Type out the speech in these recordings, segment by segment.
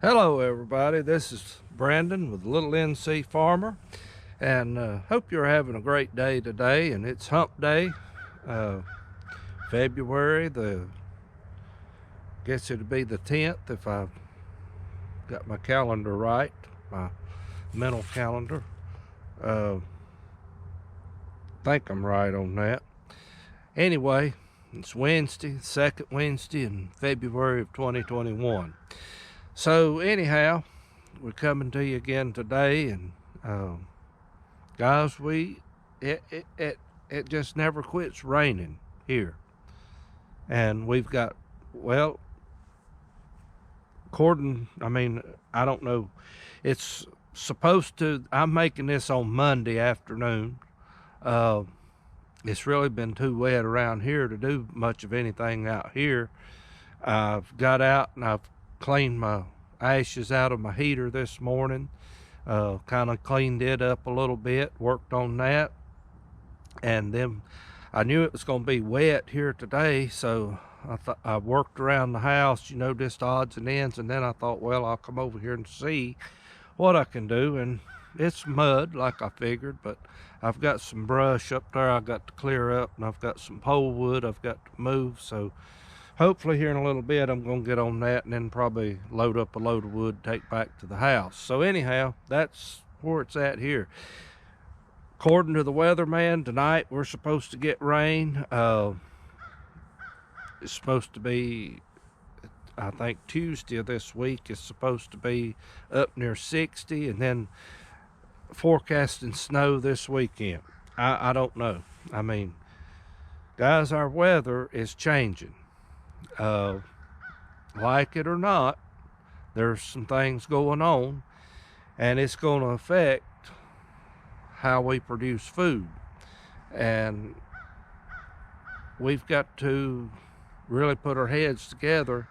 Hello everybody, this is Brandon with Little NC Farmer, and hope you're having a great day today. And it's hump day, February guess it'd be the 10th if I've got my calendar right, my mental calendar. Think I'm right on that. Anyway, it's Wednesday, second Wednesday in February of 2021. So anyhow, we're coming to you again today, and guys, it just never quits raining here, and we've got, well, I don't know, it's supposed to. I'm making this on Monday afternoon. It's really been too wet around here to do much of anything out here. I've got out and I've cleaned my ashes out of my heater this morning, kind of cleaned it up a little bit, worked on that, and then I knew it was going to be wet here today, so I worked around the house, just odds and ends, and then I thought, well, I'll come over here and see what I can do. And it's mud like I figured, but I've got some brush up there I got to clear up, and I've got some pole wood I've got to move. So hopefully here in a little bit I'm going to get on that, and then probably load up a load of wood, take back to the house. So anyhow, that's where it's at here. According to the weatherman, tonight we're supposed to get rain. It's supposed to be, I think Tuesday of this week is supposed to be up near 60, and then forecasting snow this weekend. I don't know. I mean, guys, our weather is changing. Like it or not, there's some things going on, and it's going to affect how we produce food. And we've got to really put our heads together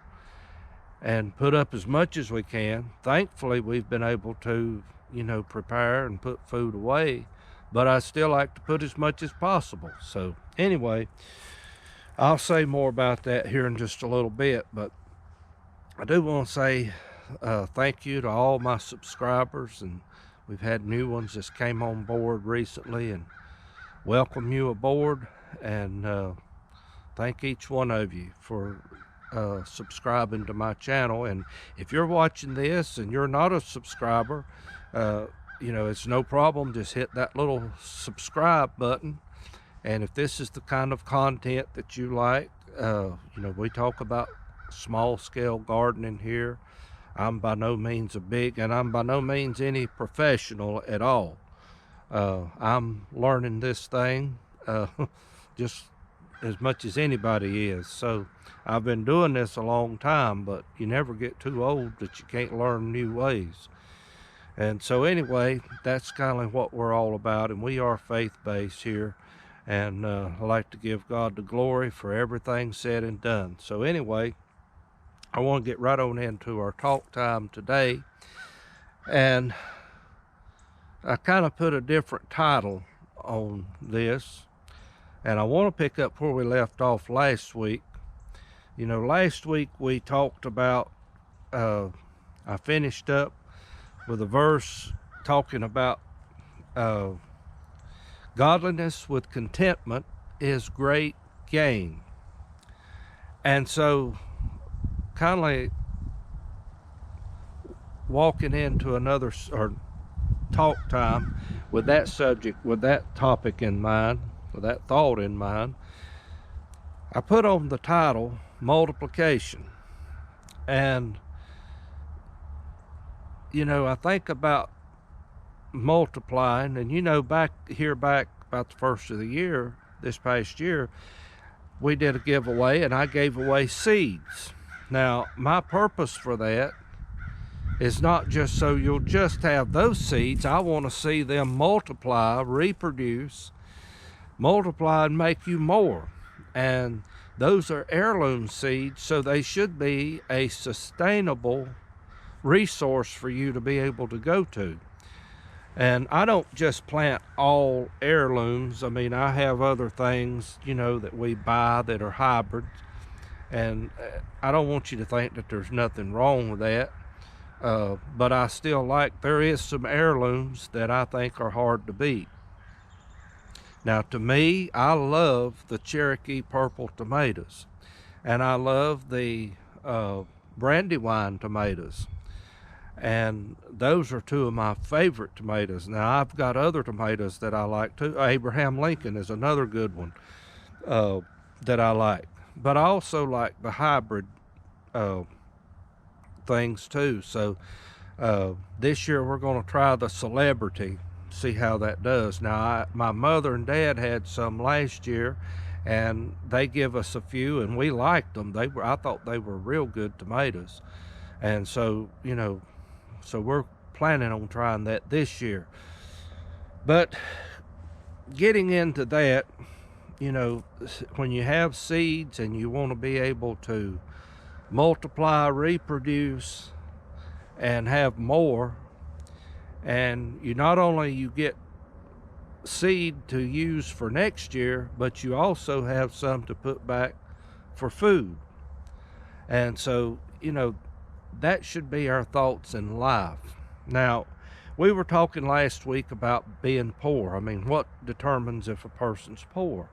and put up as much as we can. Thankfully, we've been able to, prepare and put food away, but I still like to put as much as possible. So anyway, I'll say more about that here in just a little bit, but I do want to say thank you to all my subscribers, and we've had new ones that came on board recently, and welcome you aboard, and thank each one of you for subscribing to my channel. And if you're watching this and you're not a subscriber, it's no problem. Just hit that little subscribe button. And if this is the kind of content that you like, we talk about small scale gardening here. I'm by no means I'm by no means any professional at all. I'm learning this thing just as much as anybody is. So I've been doing this a long time, but you never get too old that you can't learn new ways. And so anyway, that's kind of what we're all about, and we are faith-based here. And I like to give God the glory for everything said and done. So anyway, I want to get right on into our talk time today. And I kind of put a different title on this. And I want to pick up where we left off last week. Last week we talked about, I finished up with a verse talking about godliness with contentment is great gain. And so kind of like walking into another or talk time with that subject, with that topic in mind, with that thought in mind, I put on the title multiplication. And I think about multiplying, and back about the first of the year, this past year, we did a giveaway, and I gave away seeds. Now my purpose for that is not just so you'll just have those seeds. I want to see them multiply, reproduce, multiply, and make you more. And those are heirloom seeds, so they should be a sustainable resource for you to be able to go to. And I don't just plant all heirlooms. I mean, I have other things, that we buy that are hybrids. And I don't want you to think that there's nothing wrong with that. But I still like, there is some heirlooms that I think are hard to beat. Now, to me, I love the Cherokee purple tomatoes, and I love the Brandywine tomatoes, and those are two of my favorite tomatoes. Now, I've got other tomatoes that I like too. Abraham Lincoln is another good one that I like, but I also like the hybrid things too. So this year we're going to try the Celebrity, see how that does. Now, my mother and dad had some last year, and they give us a few, and we liked them. I thought they were real good tomatoes, and so so we're planning on trying that this year. But getting into that, when you have seeds and you want to be able to multiply, reproduce, and have more, and you not only you get seed to use for next year, but you also have some to put back for food. And so that should be our thoughts in life. Now, we were talking last week about being poor. I mean, what determines if a person's poor?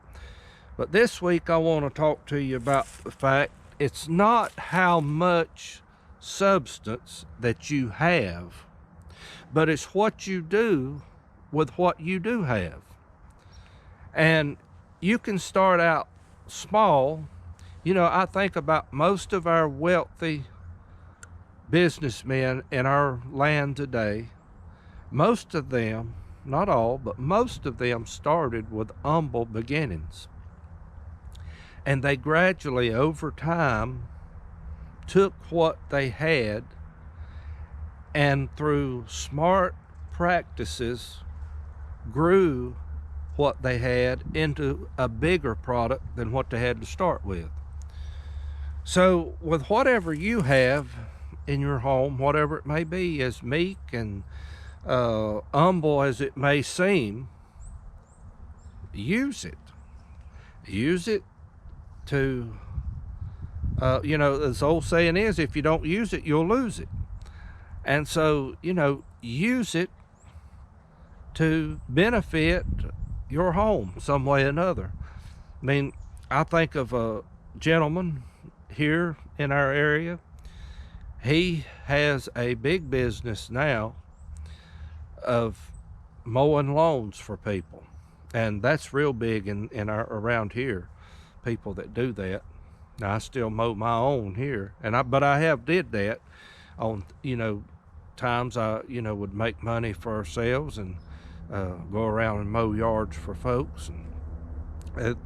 But this week I want to talk to you about the fact it's not how much substance that you have, but it's what you do with what you do have. And you can start out small. I think about most of our wealthy businessmen in our land today. Most of them, not all, but most of them started with humble beginnings. And they gradually, over time, took what they had and through smart practices grew what they had into a bigger product than what they had to start with. So with whatever you have in your home, whatever it may be, as meek and humble as it may seem, use it. Use it to, as the old saying is, if you don't use it, you'll lose it. And so, use it to benefit your home some way or another. I mean, I think of a gentleman here in our area. He has a big business now of mowing lawns for people, and that's real big in our around here, people that do that. Now, I still mow my own here, but I have did that on times I would make money for ourselves and go around and mow yards for folks, and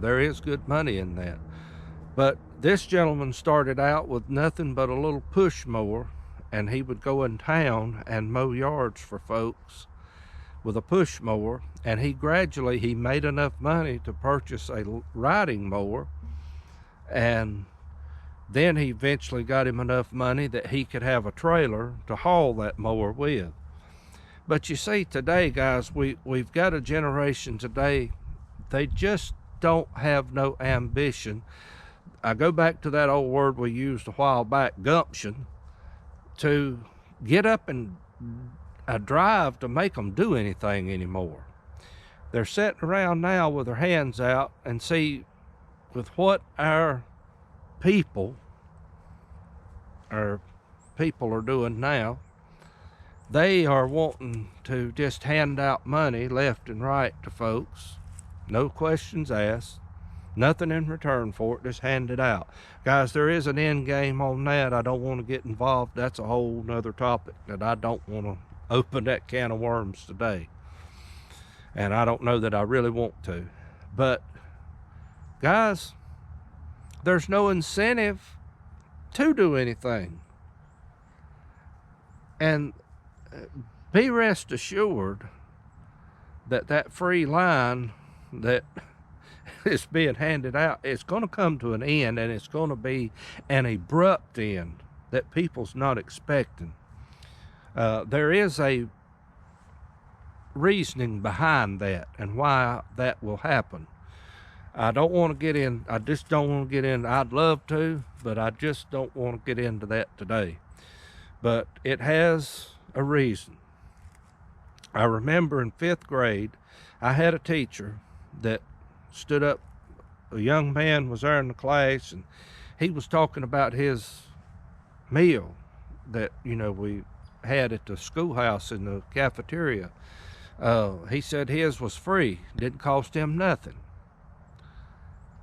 there is good money in that. But this gentleman started out with nothing but a little push mower, and he would go in town and mow yards for folks with a push mower, and he gradually made enough money to purchase a riding mower, and then he eventually got him enough money that he could have a trailer to haul that mower with. But you see, today, guys, we've got a generation today, they just don't have no ambition. I go back to that old word we used a while back, gumption, to get up and a drive to make them do anything anymore. They're sitting around now with their hands out, and see, with what our people are doing now, they are wanting to just hand out money left and right to folks, no questions asked, nothing in return for it, just hand it out. Guys, there is an end game on that. I don't want to get involved. That's a whole nother topic that I don't want to open that can of worms today, and I don't know that I really want to. But guys, there's no incentive to do anything, and be rest assured that that free line that is being handed out, it's going to come to an end, and it's going to be an abrupt end that people's not expecting. There is a reasoning behind that and why that will happen. I don't want to get in, I just don't want to get in. I'd love to, but I just don't want to get into that today. but it has a reason. I remember in 5th grade, I had a teacher that stood up. A young man was there in the class, and he was talking about his meal that, we had at the schoolhouse in the cafeteria. He said his was free, didn't cost him nothing.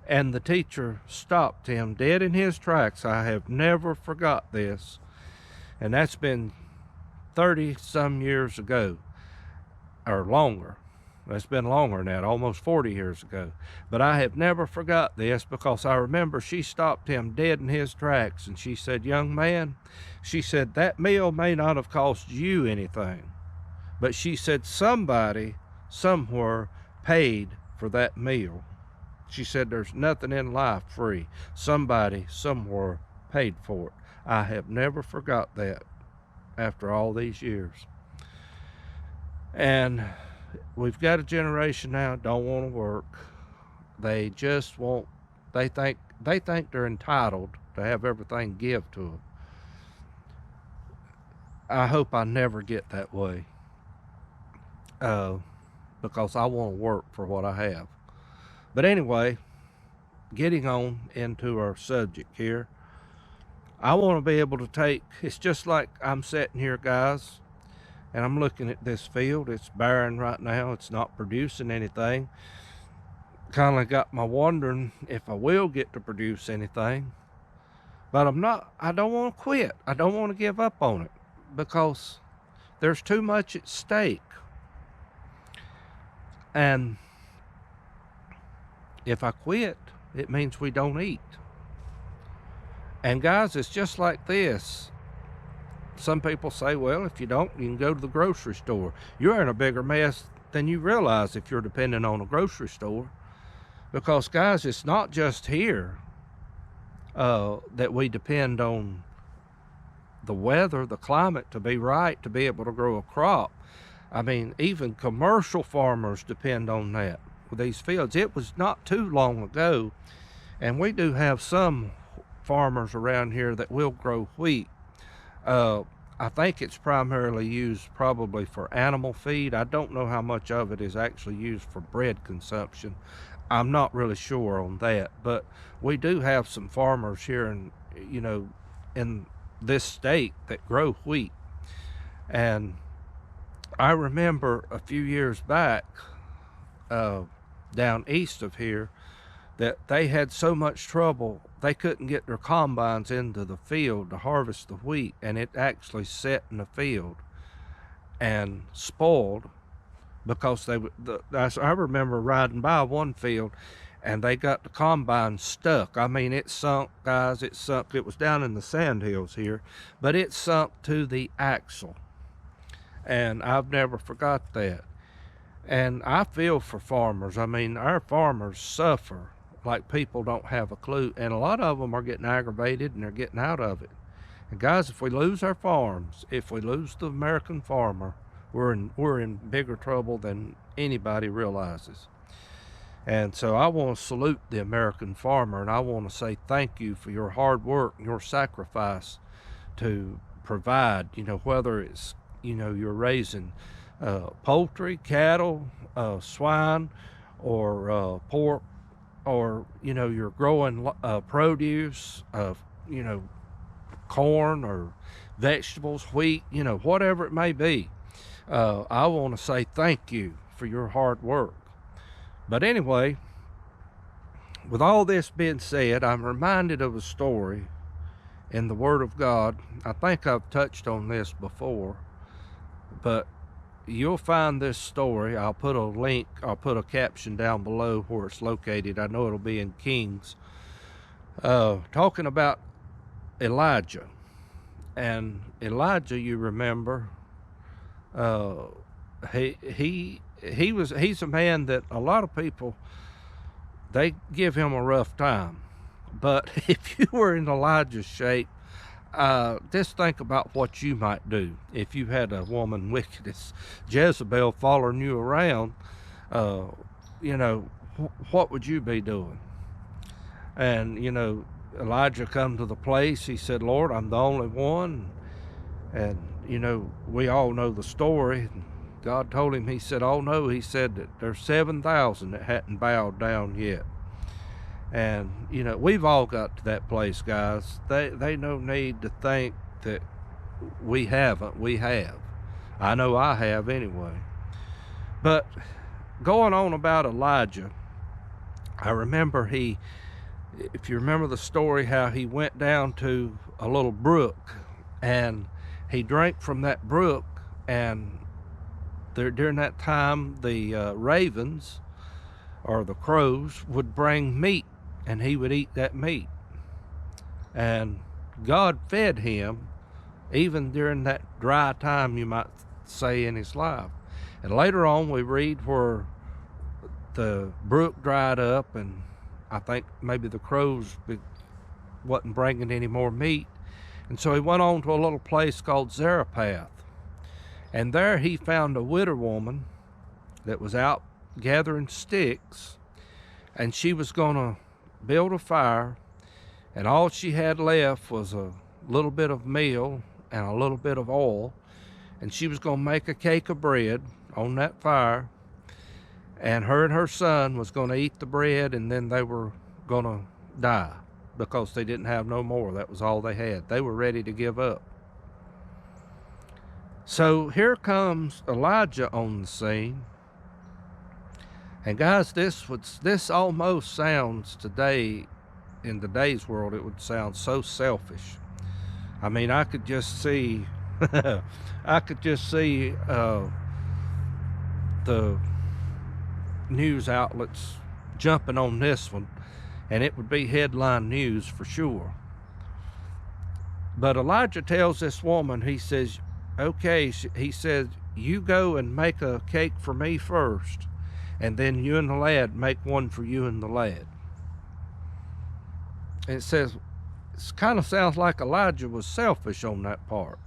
And the teacher stopped him dead in his tracks. I have never forgot this. And that's been 30 some years ago, or longer. That's been longer than that, almost 40 years ago. But I have never forgot this, because I remember she stopped him dead in his tracks, and she said, "Young man," she said, "that meal may not have cost you anything, but," she said, "somebody somewhere paid for that meal." She said, "There's nothing in life free. Somebody somewhere paid for it." I have never forgot that after all these years. And we've got a generation now that don't want to work. They just won't. They think they're entitled to have everything give to them. I hope I never get that way, because I want to work for what I have. But anyway, getting on into our subject here, I want to be able to take. It's just like I'm sitting here, guys, and I'm looking at this field. It's barren right now. It's not producing anything. Kind of got me wondering if I will get to produce anything. But I don't want to quit. I don't want to give up on it, because there's too much at stake. And if I quit, it means we don't eat. And guys, it's just like this. Some people say, well, if you don't, you can go to the grocery store. You're in a bigger mess than you realize if you're depending on a grocery store. Because, guys, it's not just here that we depend on the weather, the climate to be right, to be able to grow a crop. I mean, even commercial farmers depend on that with these fields. It was not too long ago, and we do have some farmers around here that will grow wheat. I think it's primarily used probably for animal feed. I don't know how much of it is actually used for bread consumption. I'm not really sure on that, but we do have some farmers here in this state that grow wheat. And I remember a few years back, down east of here, that they had so much trouble they couldn't get their combines into the field to harvest the wheat, and it actually sat in the field and spoiled because I remember riding by one field and they got the combine stuck. I mean, it sunk, guys. It sunk. It was down in the sandhills here, but it sunk to the axle, and I've never forgot that. And I feel for farmers. I mean, our farmers suffer like people don't have a clue, and a lot of them are getting aggravated and they're getting out of it. And guys, if we lose our farms, if we lose the American farmer, we're in bigger trouble than anybody realizes. And so I want to salute the American farmer, and I want to say thank you for your hard work and your sacrifice to provide, whether it's, you're raising poultry, cattle, swine, or pork, or you're growing produce, corn or vegetables, wheat, whatever it may be. I want to say thank you for your hard work. But anyway, with all this being said, I'm reminded of a story in the Word of God. I think I've touched on this before, but you'll find this story. I'll put a link, I'll put a caption down below where it's located. I know it'll be in Kings, talking about Elijah. And Elijah, you remember, he's a man that a lot of people, they give him a rough time. But if you were in Elijah's shape, just think about what you might do if you had a woman wicked as Jezebel following you around. What would you be doing? And Elijah come to the place. He said, "Lord, I'm the only one." And, you know, we all know the story. God told him, he said, oh no, he said that there's 7,000 that hadn't bowed down yet. And, you know, we've all got to that place, guys. They no need to think that we haven't. We have. I know I have anyway. But going on about Elijah, I remember if you remember the story, how he went down to a little brook and he drank from that brook, and during that time the ravens or the crows would bring meat, and he would eat that meat, and God fed him even during that dry time, you might say, in his life. And later on we read where the brook dried up, and I think maybe the crows wasn't bringing any more meat, and so he went on to a little place called Zarephath, and there he found a widow woman that was out gathering sticks, and she was going to build a fire, and all she had left was a little bit of meal and a little bit of oil, and she was going to make a cake of bread on that fire, and her son was going to eat the bread, and then they were going to die because they didn't have no more. That was all they had. They were ready to give up. So here comes Elijah on the scene. And guys, this almost sounds today, in today's world, it would sound so selfish. I mean, I could just see the news outlets jumping on this one, and it would be headline news for sure. But Elijah tells this woman, he says, okay, he says, you go and make a cake for me first, and then you and the lad make one for you and the lad. And it says, it kind of sounds like Elijah was selfish on that part.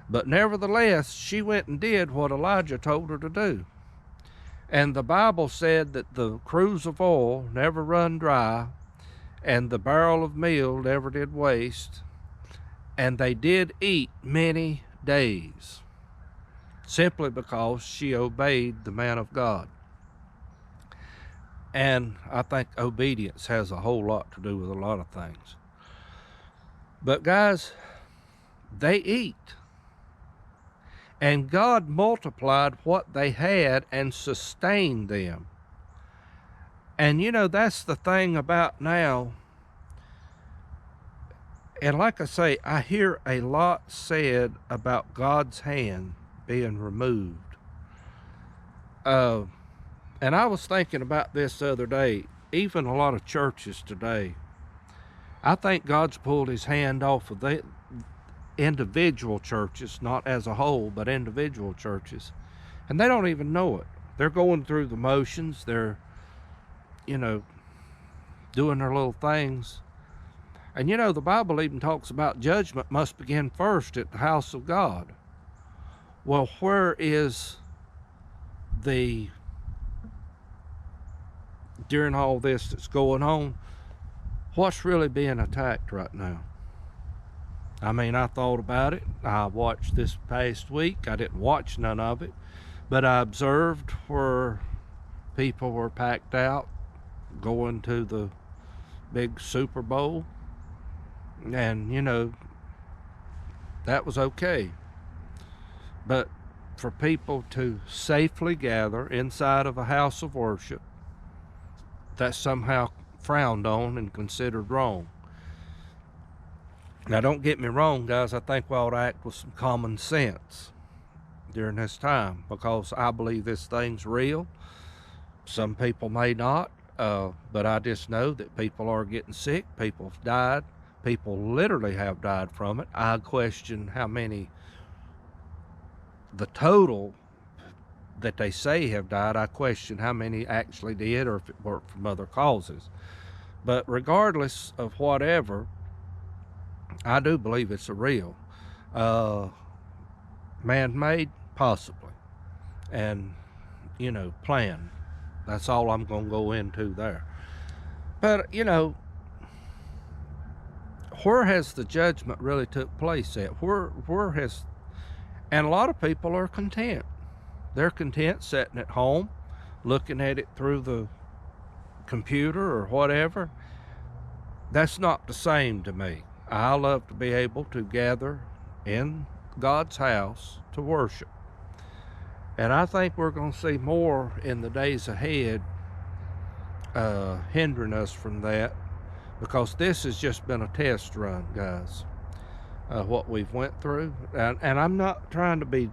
But nevertheless, she went and did what Elijah told her to do. And the Bible said that the cruse of oil never run dry, and the barrel of meal never did waste, and they did eat many days, simply because she obeyed the man of God. And I think obedience has a whole lot to do with a lot of things. But guys, they eat. And God multiplied what they had and sustained them. And you know, that's the thing about now. And like I say, I hear a lot said about God's hand being removed. And I was thinking about this the other day, even a lot of churches today. I think God's pulled his hand off of the individual churches, not as a whole, but individual churches. And they don't even know it. They're going through the motions. They're, you know, doing their little things. And you know, the Bible even talks about judgment must begin first at the house of God. Well, where is during all this that's going on, what's really being attacked right now? I mean, I thought about it. I watched this past week. I didn't watch none of it, but I observed where people were packed out going to the big Super Bowl. And, you know, that was okay. But for people to safely gather inside of a house of worship, that's somehow frowned on and considered wrong. Now, don't get me wrong, guys. I think we ought to act with some common sense during this time, because I believe this thing's real. Some people may not, but I just know that people are getting sick. People have died. People literally have died from it. I question how many, the total that they say have died, I question how many actually did, or if it were from other causes. But regardless of whatever, I do believe it's a real. Man-made, possibly. And, you know, planned. That's all I'm going to go into there. But, you know, where has the judgment really took place at? Where has, and a lot of people are content. They're content sitting at home, looking at it through the computer or whatever. That's not the same to me. I love to be able to gather in God's house to worship. And I think we're going to see more in the days ahead hindering us from that, because this has just been a test run, guys, what we've went through. And I'm not trying to be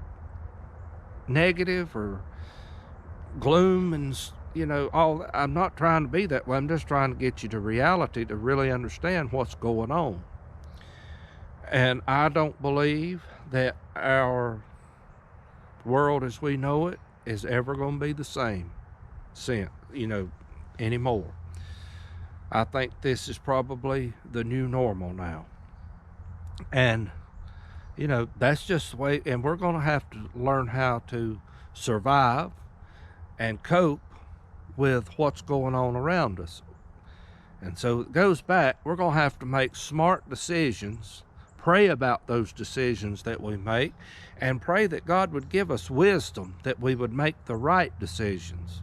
negative or gloom and, you know, all. I'm not trying to be that way. I'm just trying to get you to reality to really understand what's going on. And I don't believe that our world as we know it is ever going to be the same, anymore. I think this is probably the new normal now. And, that's just the way, and we're going to have to learn how to survive and cope with what's going on around us. And so it goes back, we're going to have to make smart decisions, pray about those decisions that we make, and pray that God would give us wisdom that we would make the right decisions.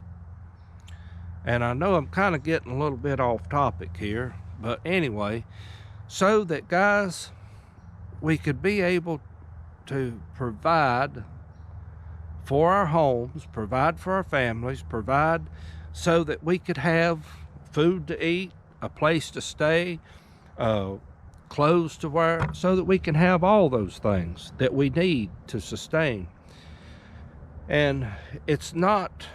And I know I'm kind of getting a little bit off topic here, but anyway, so that, guys, we could be able to provide for our homes, provide for our families, provide so that we could have food to eat, a place to stay, clothes to wear, so that we can have all those things that we need to sustain. And it's not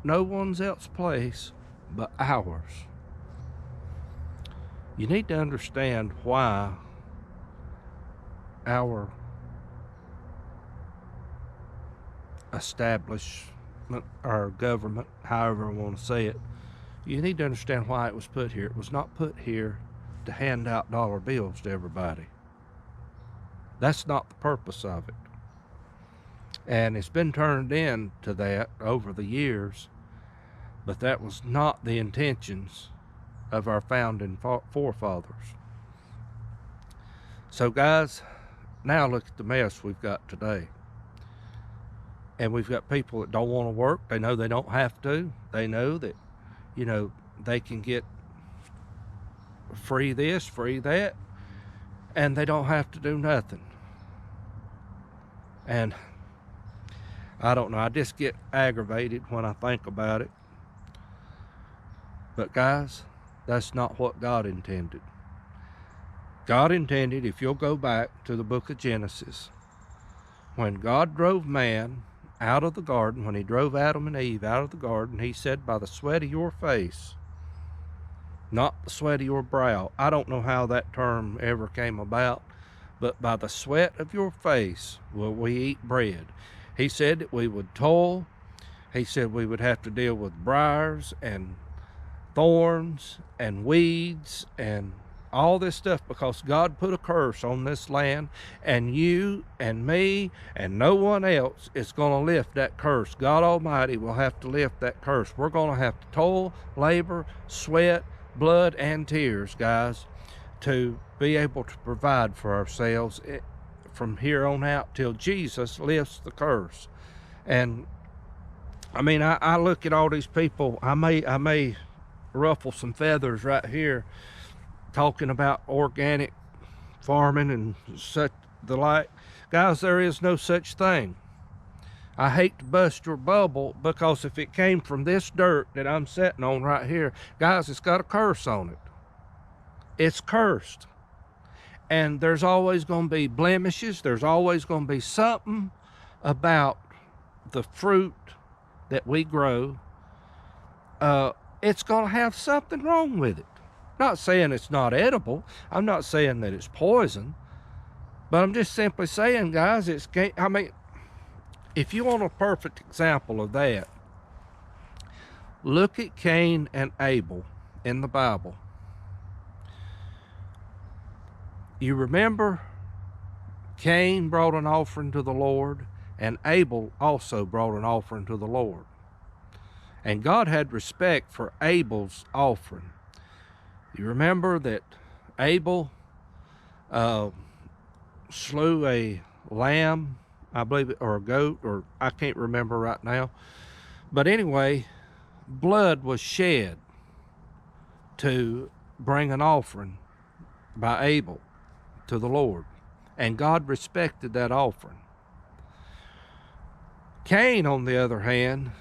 no one's else's place but ours. You need to understand why our establishment, our government, however we want to say it, you need to understand why it was put here. It was not put here to hand out dollar bills to everybody. That's not the purpose of it. And it's been turned into that over the years, but that was not the intentions of our founding forefathers. So, guys, now look at the mess we've got today. And we've got people that don't want to work. They know they don't have to. They know that, they can get free this, free that, and they don't have to do nothing. And I don't know, I just get aggravated when I think about it. But guys, that's not what God intended. God intended, if you'll go back to the book of Genesis, when God drove man out of the garden, when he drove Adam and Eve out of the garden, he said, by the sweat of your face, not the sweat of your brow. I don't know how that term ever came about, but by the sweat of your face will we eat bread. He said that we would toil. He said we would have to deal with briars and thorns and weeds and all this stuff, because God put a curse on this land, and you and me and no one else is going to lift that curse. God Almighty will have to lift that curse. We're going to have to toil, labor, sweat, blood, and tears, guys, to be able to provide for ourselves from here on out till Jesus lifts the curse. And I mean, I look at all these people. I may ruffle some feathers right here talking about organic farming and such the like. Guys, there is no such thing. I hate to bust your bubble, because if it came from this dirt that I'm sitting on right here, guys, it's got a curse on it. It's cursed. And there's always going to be blemishes. There's always going to be something about the fruit that we grow. It's going to have something wrong with it. Not saying it's not edible. I'm not saying that it's poison. But I'm just simply saying, guys, if you want a perfect example of that, look at Cain and Abel in the Bible. You remember Cain brought an offering to the Lord, and Abel also brought an offering to the Lord. And God had respect for Abel's offering. You remember that Abel slew a lamb, I believe, or a goat, or I can't remember right now. But anyway, blood was shed to bring an offering by Abel to the Lord, and God respected that offering. Cain, on the other hand,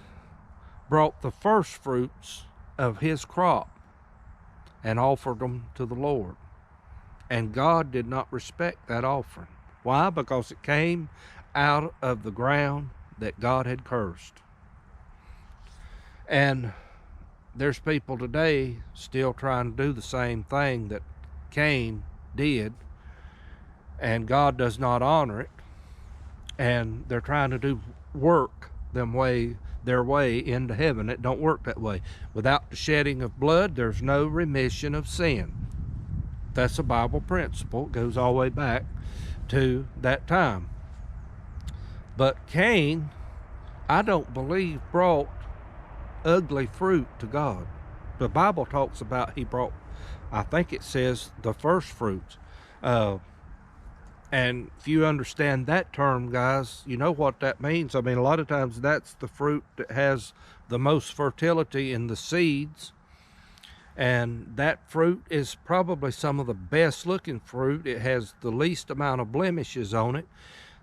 brought the first fruits of his crop and offered them to the Lord, and God did not respect that offering. Why? Because it came out of the ground that God had cursed. And there's people today still trying to do the same thing that Cain did, and God does not honor it, and they're trying to work their way into heaven. It don't work that way. Without the shedding of blood, there's no remission of sin. That's a Bible principle. It goes all the way back to that time. But Cain, I don't believe, brought ugly fruit to God. The Bible talks about he brought, I think it says, the first fruits. And if you understand that term, guys, you know what that means. I mean, a lot of times that's the fruit that has the most fertility in the seeds. And that fruit is probably some of the best looking fruit. It has the least amount of blemishes on it.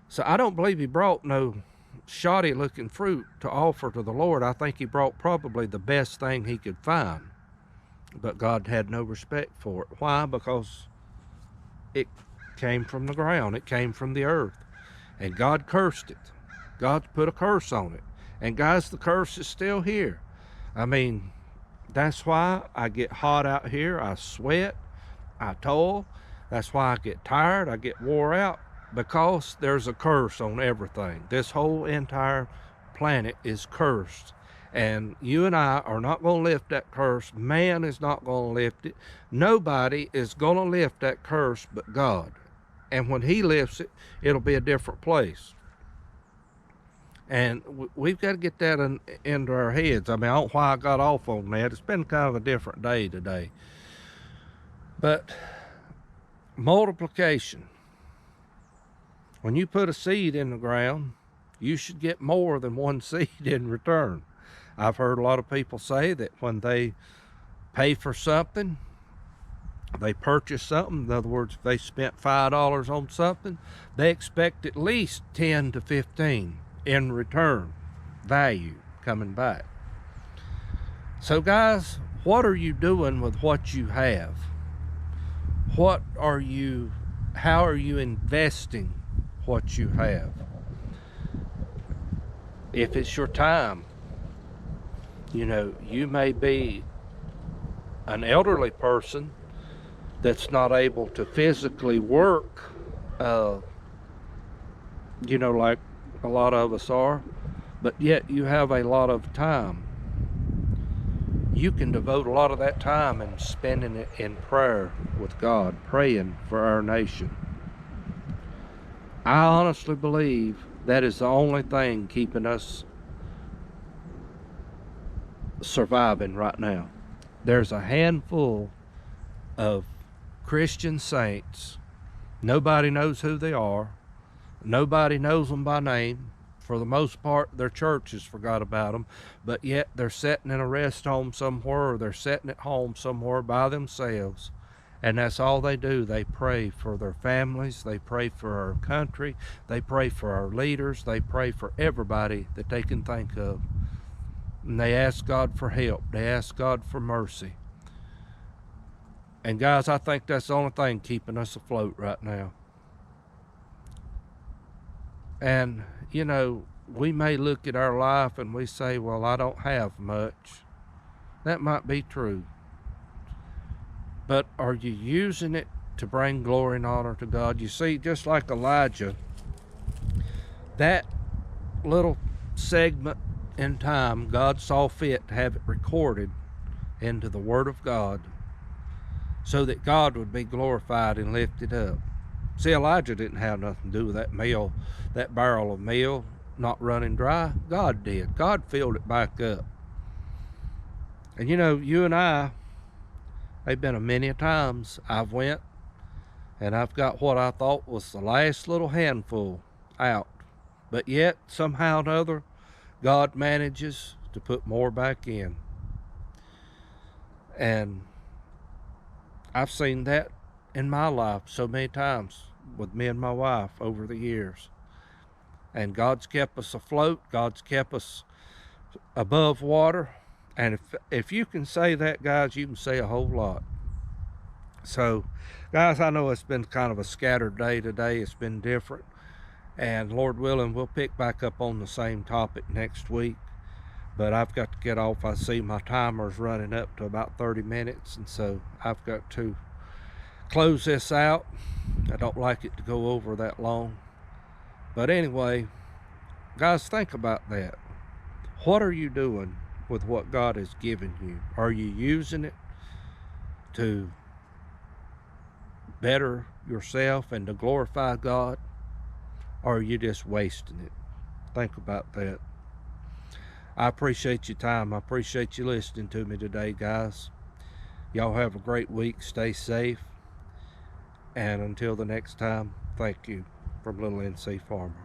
So I don't believe he brought no shoddy looking fruit to offer to the Lord. I think he brought probably the best thing he could find. But God had no respect for it. Why? Because it came from the ground. It came from the earth. And God cursed it. God put a curse on it. And guys, the curse is still here. I mean, that's why I get hot out here. I sweat. I toil. That's why I get tired. I get wore out. Because there's a curse on everything. This whole entire planet is cursed. And you and I are not going to lift that curse. Man is not going to lift it. Nobody is going to lift that curse but God. And when he lifts it, it'll be a different place. And we've got to get that into our heads. I mean, I don't know why I got off on that. It's been kind of a different day today. But multiplication. When you put a seed in the ground, you should get more than one seed in return. I've heard a lot of people say that when they pay for something, they purchase something. In other words, if they spent $5 on something, they expect at least 10 to 15 in return value coming back. So guys, what are you doing with what you have? How are you investing what you have? If it's your time, you may be an elderly person that's not able to physically work, like a lot of us are, but yet you have a lot of time. You can devote a lot of that time and spending it in prayer with God, praying for our nation. I honestly believe that is the only thing keeping us surviving right now. There's a handful of Christian saints. Nobody knows who they are. Nobody knows them by name. For the most part, their churches forgot about them, but yet they're sitting in a rest home somewhere, or they're sitting at home somewhere by themselves, and that's all they do. They pray for their families. They pray for our country. They pray for our leaders. They pray for everybody that they can think of. And they ask God for help. They ask God for mercy. And guys, I think that's the only thing keeping us afloat right now. And, we may look at our life and we say, well, I don't have much. That might be true. But are you using it to bring glory and honor to God? You see, just like Elijah, that little segment in time, God saw fit to have it recorded into the Word of God so that God would be glorified and lifted up. See, Elijah didn't have nothing to do with that barrel of meal not running dry. God did. God filled it back up. And you and I, They've been a many times I've went and I've got what I thought was the last little handful out. But yet, somehow or another, God manages to put more back in. And I've seen that in my life so many times with me and my wife over the years. And God's kept us afloat. God's kept us above water. And if you can say that, guys, you can say a whole lot. So, guys, I know it's been kind of a scattered day today. It's been different. And Lord willing, we'll pick back up on the same topic next week. But I've got to get off. I see my timer's running up to about 30 minutes. And so I've got to close this out. I don't like it to go over that long. But anyway, guys, think about that. What are you doing with what God has given you? Are you using it to better yourself and to glorify God? Or are you just wasting it? Think about that. I appreciate your time. I appreciate you listening to me today, guys. Y'all have a great week. Stay safe. And until the next time, thank you from Little NC Farmer.